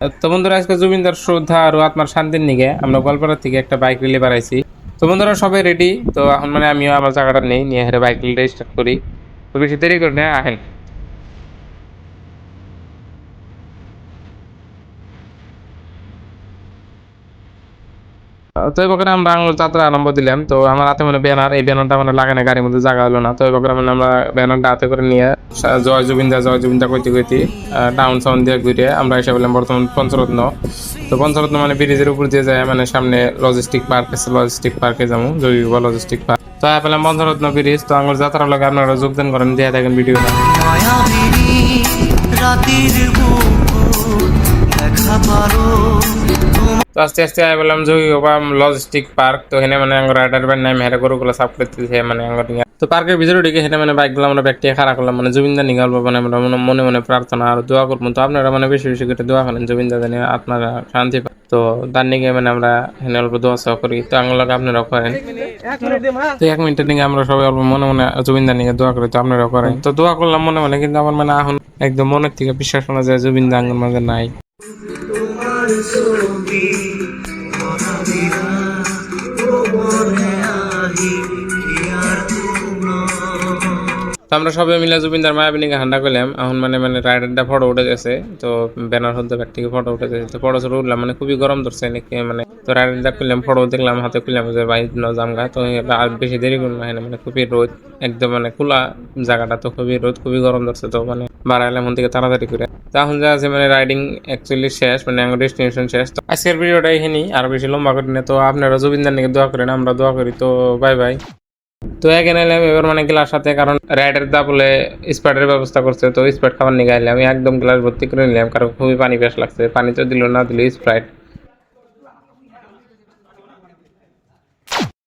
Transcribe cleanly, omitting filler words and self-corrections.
তো বন্ধুরা আজকে জুবিনদার শ্রদ্ধা আর আত্মার শান্তির নিগে আমরা গোয়ালপাড়া থেকে একটা বাইক রিলে বাড়াইছি। তো বন্ধুরা সবাই রেডি, তো এখন মানে আমিও আমার জায়গাটা নেই নিয়ে হেরে বাইক রিলে স্টার্ট করি। তো বেশি দেরি করে না, আহেন। তো এবার আমরা আঙুল যাত্রা আরম্ভ দিলাম। তো আমার হাতে মানে ব্যানার, এই ব্যানারটা মানে লাগানো গাড়ির মধ্যে জায়গা হলো না। তো এবার মানে আমরা ব্যানারটা হাতে করে নিয়ে জয় জুবিনদা কইতে কইতে টাউন সাউন্ড দিয়ে ঘুরে আমরা এসে বললাম বর্তমান পঞ্চরত্ন। তো পঞ্চরত্ন মানে ব্রিজের উপর দিয়ে যায়, মানে সামনে লজিস্টিক পার্ক আছে, লজিস্টিক পার্কে যাবো, জৈব লজিস্টিক পার্ক। তো পেলাম পঞ্চরত্ন ব্রিজ। তো আঙুল যাত্রার লগে আপনারা যোগদান করেন, দিয়ে দেখেন ভিডিওটা। তো আস্তে আস্তে আই বললাম যে লজিস্টিক পার্ক। তো এখানে মানে আমার রাইডার ব্যান্ড নাই মেহেরা গরুগুলো সাফ করতেছে মানে আমার। তো পার্কের ভিতরে ঢুকে এখানে মানে বাইকগুলো আমরা ব্যাগটিয়ে খারাপ করলাম, মানে জুবিনদা নিয়ে গল্প মানে আমরা মনে মনে প্রার্থনা আর দোয়া করবো। তো আপনারা মানে বেশি বেশি করে দোয়া করেন জুবিনদা জানি আপনারা শান্তি পান। তো তার নিয়ে মানে আমরা এখানে অল্প দোয়া চাওয়া করি। তো আঙুলকে আপনারাও করেন। তো 1 মিনিটের দিকে আমরা সবাই অল্প মনে মনে জুবিনদা নিয়ে দোয়া করি। তো আপনারাও করেন। তো দোয়া করলাম মনে মনে, কিন্তু আমার মানে এখন একদম মনের থেকে বিশ্বাস করা যায় জুবিনদা আঙ্গুর মাঝে নাই। তো আমরা সবাই মিলে জুবিনদার মায়াবিনীকে হান্ডা করলাম। এখন মানে মানে রাইডারটা ফটো উঠে গেছে। তো ব্যানার হতে ব্যাগ থেকে ফটো উঠে গেছে। তো ফটো ছোটো উঠলাম, মানে খুবই গরম ধরছে নাকি মানে। তো রাইডারটা করলাম, ফটো দেখলাম, হাতে খুললাম যে বাইক জামগা। তো আর বেশি দেরি করলাম না, মানে খুবই রোদ একদম, মানে খোলা জায়গাটা। তো খুবই রোদ, খুবই গরম ধরছে। তো মানে বাড়াইলাম এখন থেকে তাড়াতাড়ি করে। তো এখন যা আছে মানে রাইডিং অ্যাকচুয়ালি শেষ, মানে আমার ডেস্টিনেশন শেষ। তো আজকের ভিডিওটা এখানেই, আর বেশি লম্বা করি না। তো আপনারা জুবিনদার নিয়ে দোয়া করেন, আমরা দোয়া করি। তো বাই বাই। তো এখানে এলাম এবার মানে গ্লাস সাথে, কারণ রাইডার দা বলে স্প্রাইটের ব্যবস্থা করছে। তো স্প্রাইট খাবার নিয়ে গেলাম, আমি একদম গ্লাস ভর্তি করে নিলাম, কারণ খুবই পানি পেশ লাগছে। পানি তো দিল না, দিল স্প্রাইট।